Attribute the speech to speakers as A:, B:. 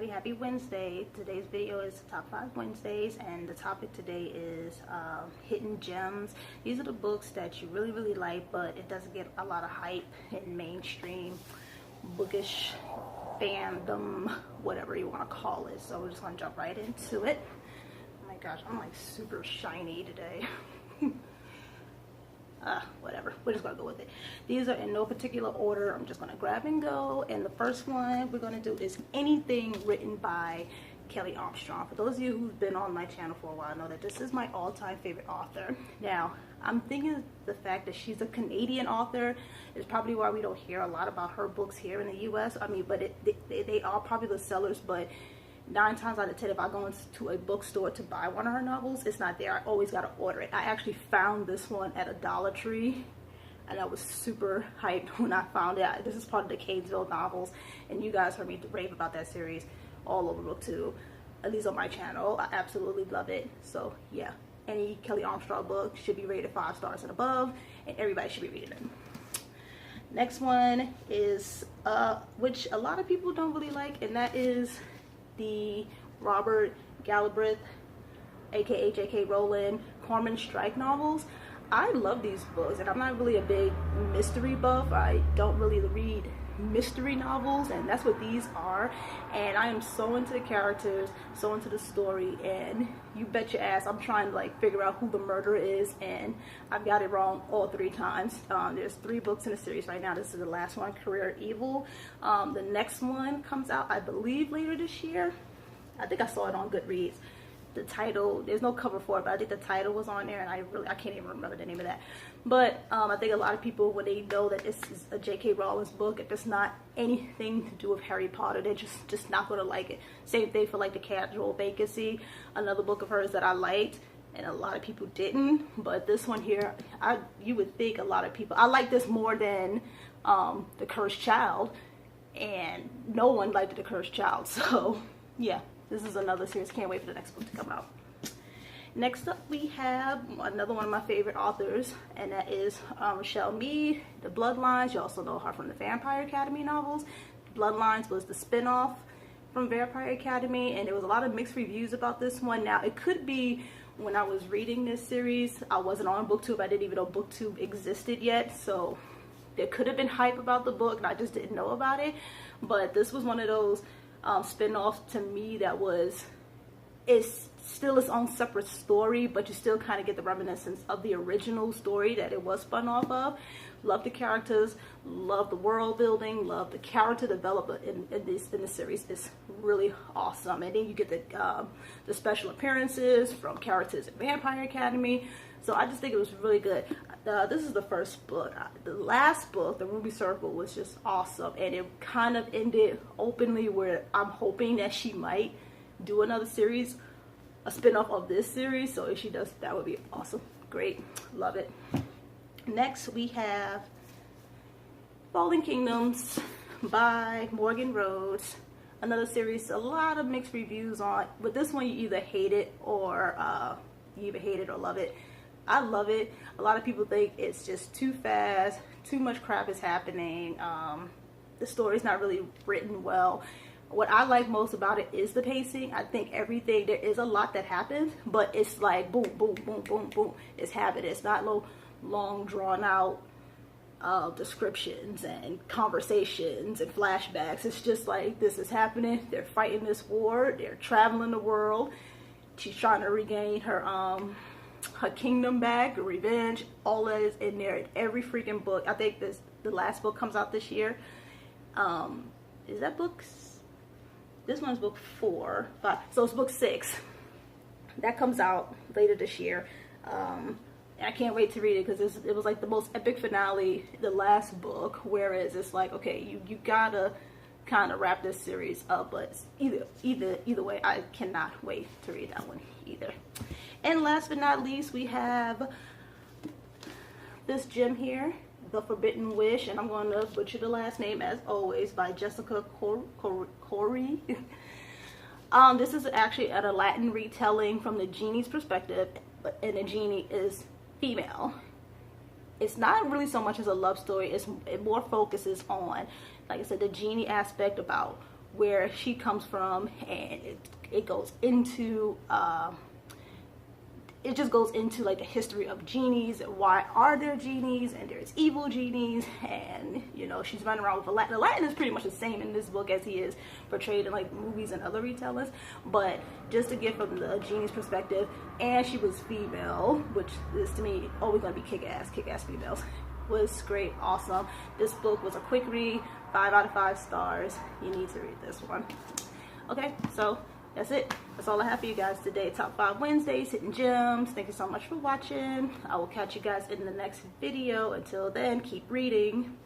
A: everybody, happy Wednesday. Today's video is Top 5 Wednesdays, and the topic today is Hidden Gems. These are the books that you really like, but it doesn't get a lot of hype in mainstream bookish fandom, whatever you want to call it. So we're just going to jump right into it. Oh my gosh, I'm like super shiny today. Whatever, we're just gonna go with it. These are in no particular order. I'm just gonna grab and go, and the first one we're gonna do is anything written by Kelly Armstrong. For those of you who've been on my channel for a while know that this is my all-time favorite author. Now I'm thinking the fact that she's a Canadian author is probably why we don't hear a lot about her books here in the US. I mean, but they are popular sellers, but 9 times out of 10, if I go into a bookstore to buy one of her novels, it's not there. I always got to order it. I actually found this one at a Dollar Tree, and I was super hyped when I found it. This is part of the Canesville novels, and you guys heard me rave about that series all over BookTube, at least on my channel. I absolutely love it. So yeah, any Kelly Armstrong book should be rated 5 stars and above, and everybody should be reading it. Next one is, which a lot of people don't really like, and that is the Robert Galbraith, aka J.K. Rowling, Cormoran Strike novels. I love these books, and I'm not really a big mystery buff. I don't really read mystery novels, and that's what these are. And I am so into the characters, so into the story, and you bet your ass I'm trying to like figure out who the murderer is, and I've got it wrong all 3 times. There's 3 books in the series right now. This is the last one, Career Evil. The next one comes out, I believe, later this year. I think I saw it on Goodreads. The title, there's no cover for it, but I think the title was on there, and I can't even remember the name of that. But I think a lot of people, when they know that this is a J.K. Rowling's book, if it's not anything to do with Harry Potter, they're just not going to like it. Same thing for like The Casual Vacancy, another book of hers that I liked, and a lot of people didn't. But this one here, you would think a lot of people, I like this more than The Cursed Child, and no one liked The Cursed Child. So yeah, this is another series. Can't wait for the next book to come out. Next up, we have another one of my favorite authors, and that is Shelby the Bloodlines. You also know her from the Vampire Academy novels. Bloodlines was the spin-off from Vampire Academy, and there was a lot of mixed reviews about this one. Now, it could be when I was reading this series, I wasn't on BookTube. I didn't even know BookTube existed yet, so there could have been hype about the book, and I just didn't know about it. But this was one of those spin-offs to me that it's still its own separate story, but you still kind of get the reminiscence of the original story that it was spun off of. Love the characters, love the world building, love the character development in the series. It's really awesome. And then you get the special appearances from characters in Vampire Academy. So I just think it was really good. This is the first book. The last book, The Ruby Circle, was just awesome, and it kind of ended openly where I'm hoping that she might do another series, a spin-off of this series. So if she does, that would be awesome. Great, love it. Next we have Fallen Kingdoms by Morgan Rhodes, another series a lot of mixed reviews on, but this one you either hate it or love it. I love it. A lot of people think it's just too fast, too much crap is happening, the story's not really written well. What I like most about it is the pacing. I think everything, there is a lot that happens, but it's like boom, boom, boom, boom, boom. It's happening. It's not long drawn out descriptions and conversations and flashbacks. It's just like, this is happening. They're fighting this war. They're traveling the world. She's trying to regain her kingdom back, revenge. All that is in there in every freaking book. I think the last book comes out this year. Is that books? This one's book 4, 5, so it's book 6 that comes out later this year. And I can't wait to read it, because it was like the most epic finale, the last book, whereas it's like, okay, you gotta kind of wrap this series up. But either way, I cannot wait to read that one either. And last but not least, we have this gem here, The Forbidden Wish, and I'm going to butcher the last name as always, by Jessica Corey. This is actually a Latin retelling from the genie's perspective, and the genie is female. It's not really so much as a love story. It more focuses on, like I said, the genie aspect, about where she comes from, and it goes into it just goes into like the history of genies. Why are there genies, and there's evil genies, and you know, she's running around with Aladdin. Aladdin is pretty much the same in this book as he is portrayed in like movies and other retellings, but just to get from the genie's perspective. And she was female, which is to me always gonna be kick-ass females. Was great, awesome. This book was a quick read, 5 out of 5 stars. You need to read this one. Okay, so that's it. That's all I have for you guys today. Top 5 Wednesdays, Hidden Gems. Thank you so much for watching. I will catch you guys in the next video. Until then, keep reading.